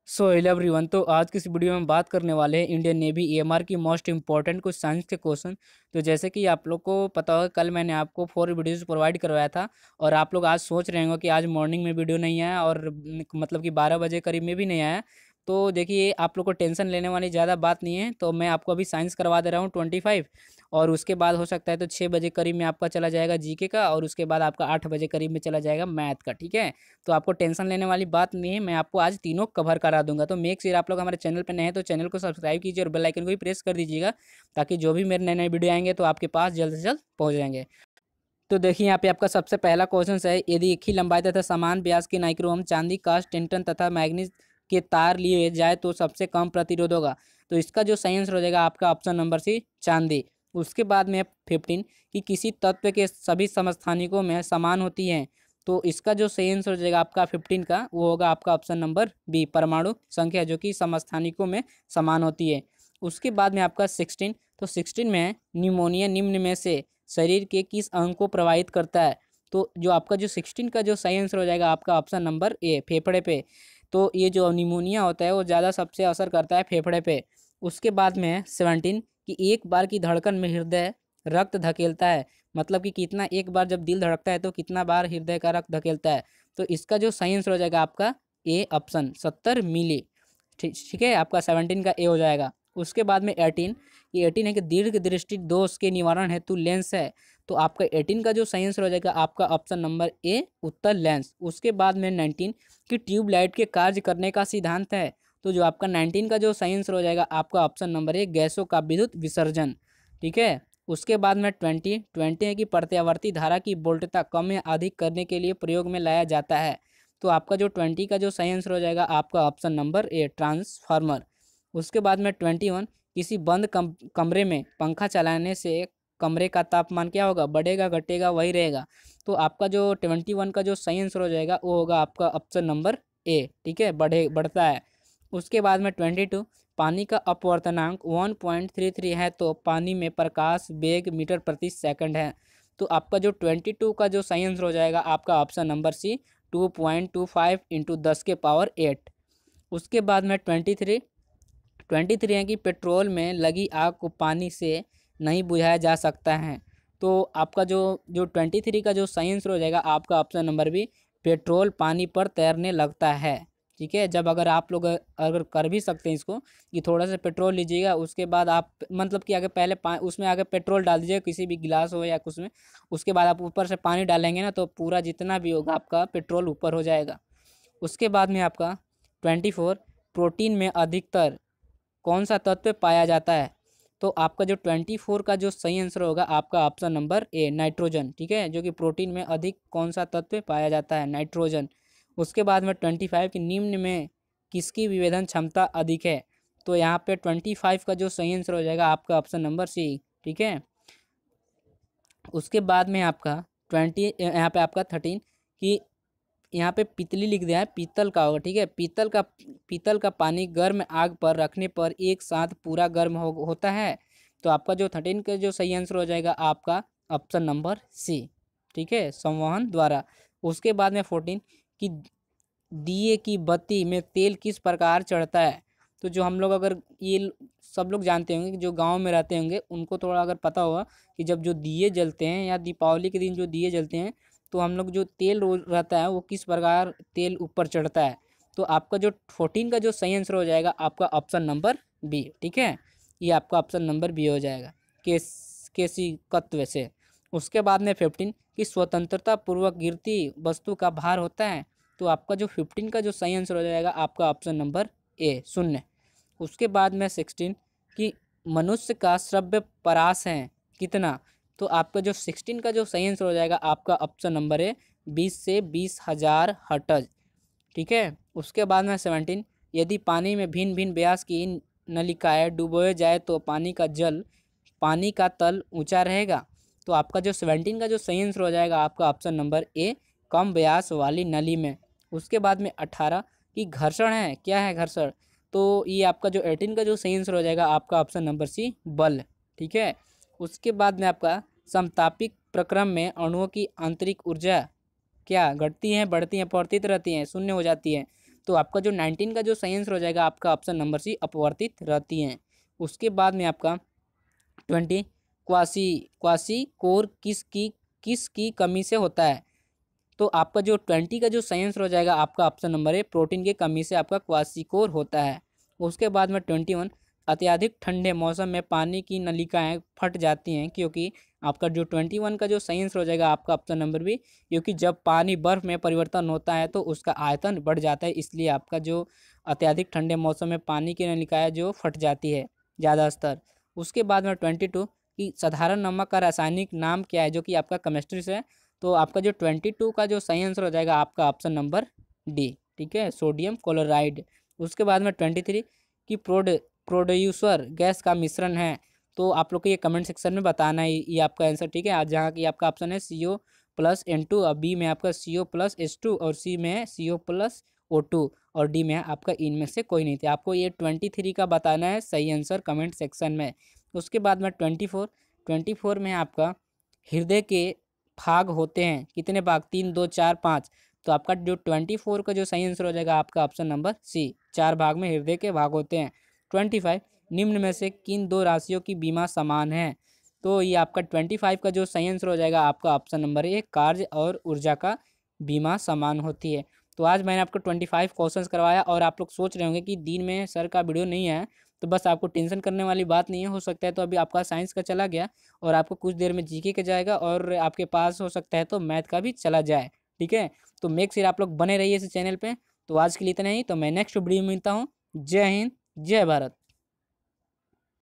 So hello everyone. तो आज की इस वीडियो में हम बात करने वाले हैं इंडियन नेवी एएमआर की मोस्ट इंपॉर्टेंट कुछ साइंस के क्वेश्चन। तो जैसे कि आप लोग को पता होगा, कल मैंने आपको 4 वीडियोस प्रोवाइड करवाया था और आप लोग आज सोच रहे होंगे कि आज मॉर्निंग में वीडियो नहीं आया और मतलब कि 12 बजे करीब में भी नहीं आया। तो देखिए, आप लोग को टेंशन लेने वाली ज़्यादा बात नहीं है। तो मैं आपको अभी साइंस करवा दे रहा हूँ 25, और उसके बाद हो सकता है तो 6 बजे करीब में आपका चला जाएगा जीके का, और उसके बाद आपका 8 बजे करीब में चला जाएगा मैथ का। ठीक है, तो आपको टेंशन लेने वाली बात नहीं है, मैं आपको आज तीनों कवर करा दूंगा। तो मेक श्योर आप लोग हमारे चैनल पर नए हैं तो चैनल को सब्सक्राइब कीजिए और बेल आइकन को भी प्रेस कर दीजिएगा, ताकि जो भी मेरे नए नए वीडियो आएंगे तो आपके पास जल्द से जल्द पहुंच जाएंगे। तो देखिए, यहाँ पे आपका सबसे पहला क्वेश्चन है, यदि एक ही लंबाई तथा समान व्यास के नाइक्रोम, चांदी, कांच, टिंटन तथा मैग्नीज के तार लिए जाए तो सबसे कम प्रतिरोध होगा। तो इसका जो सही आंसर हो जाएगा आपका ऑप्शन नंबर सी, चांदी। उसके बाद में 15 कि किसी तत्व के सभी समस्थानिकों में समान होती हैं। तो इसका जो सही आंसर हो जाएगा आपका 15 का, वो होगा आपका ऑप्शन नंबर बी, परमाणु संख्या जो कि समस्थानिकों में समान होती है। उसके बाद में आपका 16, तो 16 में निमोनिया निम्न में से शरीर के किस अंग को प्रभावित करता है। तो जो आपका जो 16 का जो सही आंसर हो जाएगा आपका ऑप्शन नंबर ए, फेफड़े पे। तो ये जो निमोनिया होता है वो ज़्यादा सबसे असर करता है फेफड़े पे। उसके बाद में है 17 कि एक बार की धड़कन में हृदय रक्त धकेलता है, मतलब कि कितना एक बार जब दिल धड़कता है तो कितना बार हृदय का रक्त धकेलता है। तो इसका जो सही आंसर हो जाएगा आपका ए ऑप्शन 70 मिली। ठीक ठीक है, आपका 17 का ए हो जाएगा। उसके बाद में 18, ये 18 है कि दीर्घ दृष्टि दोष के निवारण हेतु लेंस है। तो आपका 18 का जो सही आंसर हो जाएगा आपका option number A, Uttar lens. उसके बाद में 19 कि ट्यूबलाइट के कार्य करने का सिद्धांत है। तो जो आपका 19 का जो सही आंसर हो जाएगा आपका ऑप्शन नंबर ए, गैसों का विद्युत विसर्जन। ठीक है। उसके बाद में 20 है कि प्रत्यावर्ती धारा की वोल्टता कम या अधिक करने के लिए प्रयोग में लाया जाता है। तो आपका जो 20 का जो सही आंसर हो जाएगा आपका ऑप्शन नंबर ए, ट्रांसफार्मर। उसके बाद में 21 किसी बंद कमरे में पंखा चलाने से कमरे का तापमान क्या होगा, बढ़ेगा घटेगा वही रहेगा। तो आपका जो 21 का जो सही आंसर हो जाएगा वो होगा आपका ऑप्शन नंबर ए। ठीक है, बढ़ता है। उसके बाद में 22 पानी का अपवर्तनांक 1.33 है, तो पानी में प्रकाश वेग मीटर प्रति सेकंड है। तो आपका जो 22 का जो सही आंसर हो जाएगा आपका ऑप्शन नंबर सी, 2.25 इंटू 10⁸। उसके बाद में 23 है कि पेट्रोल में आग को पानी से नहीं बुझाया जा सकता है। तो आपका जो जो 23 का जो सही आंसर हो जाएगा आपका ऑप्शन नंबर बी, पेट्रोल पानी पर तैरने लगता है। ठीक है, जब अगर आप लोग अगर कर भी सकते हैं इसको कि थोड़ा सा पेट्रोल लीजिएगा, उसके बाद आप मतलब कि आगे पहले उसमें आगे पेट्रोल डाल दीजिएगा किसी भी गिलास हो या कुछ में, उसके बाद आप ऊपर से पानी डालेंगे ना तो पूरा जितना भी होगा आपका पेट्रोल ऊपर हो जाएगा। उसके बाद में आपका 24 प्रोटीन में अधिकतर कौन सा तत्व पाया जाता है। तो आपका जो 24 का जो सही आंसर होगा आपका ऑप्शन नंबर ए, नाइट्रोजन। ठीक है, जो कि प्रोटीन में अधिक कौन सा तत्व पाया जाता है, नाइट्रोजन। उसके बाद में 25 की निम्न में किसकी विभेदन क्षमता अधिक है। तो यहाँ पे 25 का जो सही आंसर हो जाएगा आपका ऑप्शन नंबर सी। ठीक है। उसके बाद में आपका 20 यहाँ पे आपका 13 कि यहाँ पे पीतली लिख दिया है, पीतल का होगा। ठीक है, पीतल का पानी गर्म आग पर रखने पर एक साथ पूरा गर्म होता है। तो आपका जो 13 का जो सही आंसर हो जाएगा आपका ऑप्शन नंबर सी। ठीक है, संवहन द्वारा। उसके बाद में 14 कि दिए की बत्ती में तेल किस प्रकार चढ़ता है। तो जो हम लोग अगर ये सब लोग जानते होंगे कि जो गांव में रहते होंगे उनको थोड़ा अगर पता होगा कि जब जो दिए जलते हैं या दीपावली के दिन जो दिए जलते हैं तो हम लोग जो तेल रहता है वो किस प्रकार तेल ऊपर चढ़ता है। तो आपका जो 14 का जो सही आंसर हो जाएगा आपका ऑप्शन नंबर बी। ठीक है, ये आपका ऑप्शन नंबर बी हो जाएगा, केशिकत्व से। उसके बाद में 15 कि स्वतंत्रता पूर्वक गिरती वस्तु का भार होता है। तो आपका जो 15 का जो सही आंसर हो जाएगा आपका ऑप्शन नंबर ए, शून्य। उसके बाद में 16 कि मनुष्य का श्रव्य परास है कितना। तो आपका जो 16 का जो सही आंसर हो जाएगा आपका ऑप्शन नंबर है 20 से 20,000 हर्ट्ज। ठीक है। उसके बाद में 17 यदि पानी में भिन्न भिन्न व्यास की नलिकाएं डुबोए जाए तो पानी का तल ऊंचा रहेगा। तो आपका जो 17 का जो सही आंसर हो जाएगा आपका ऑप्शन नंबर ए, कम व्यास वाली नली में। उसके बाद में 18 कि घर्षण है, क्या है घर्षण। तो ये आपका जो 18 का जो सही आंसर हो जाएगा आपका ऑप्शन नंबर सी, बल। ठीक है। उसके बाद में आपका समतापिक प्रक्रम में अणुओं की आंतरिक ऊर्जा क्या घटती हैं, बढ़ती हैं, पौतित रहती हैं, शून्य हो जाती है। तो आपका जो 19 का जो सही आंसर हो जाएगा आपका ऑप्शन नंबर सी, अपवर्तित रहती हैं। उसके बाद में आपका 20, क्वासी क्वासी कोर किसकी कमी से होता है? तो आपका जो 20 का जो सही आंसर हो जाएगा आपका ऑप्शन नंबर है, प्रोटीन की कमी से आपका क्वासिकोर होता है। उसके बाद में 21, अत्यधिक ठंडे मौसम में पानी की नलिकाएं फट जाती हैं क्योंकि आपका जो 21 का जो सही आंसर हो जाएगा आपका ऑप्शन नंबर भी, क्योंकि जब पानी बर्फ में परिवर्तन होता है तो उसका आयतन बढ़ जाता है, इसलिए आपका जो अत्यधिक ठंडे मौसम में पानी की नलिकाएं जो फट जाती है ज़्यादा स्तर। उसके बाद में 22, कि साधारण नमक का रासायनिक नाम क्या है, जो कि आपका केमिस्ट्री से है। तो आपका जो 22 का जो सही आंसर हो जाएगा आपका ऑप्शन नंबर डी, ठीक है, सोडियम क्लोराइड। उसके बाद में 23, कि प्रोड्यूसर गैस का मिश्रण है। तो आप लोग को ये कमेंट सेक्शन में बताना है ये आपका आंसर, ठीक है। आज जहाँ की आपका ऑप्शन है CO+N2, और बी में आपका CO+H2, और सी में है CO+O2, और डी में है आपका इनमें से कोई नहीं थे। आपको ये 23 का बताना है सही आंसर कमेंट सेक्शन में। उसके बाद में 24 में आपका हृदय के भाग होते हैं, कितने भाग? 3, 2, 4, 5। तो आपका जो 24 का जो सही आंसर हो जाएगा आपका ऑप्शन नंबर सी, 4 भाग में हृदय के भाग होते हैं। 25, निम्न में से किन दो राशियों की बीमा समान है? तो ये आपका 25 का जो सही आंसर हो जाएगा आपका ऑप्शन नंबर ए, कार्य और ऊर्जा का बीमा समान होती है। तो आज मैंने आपको 25 क्वेश्चंस करवाया, और आप लोग सोच रहे होंगे कि दिन में सर का वीडियो नहीं है, तो बस आपको टेंशन करने वाली बात नहीं है। हो सकता है तो अभी आपका साइंस का चला गया, और आपको कुछ देर में जीके का जाएगा, और आपके पास हो सकता है तो मैथ का भी चला जाए, ठीक है। तो मेक श्योर आप लोग बने रहिए इस चैनल पे। तो आज के लिए इतना ही, तो मैं नेक्स्ट वीडियो में मिलता हूँ। जय हिंद, जय भारत।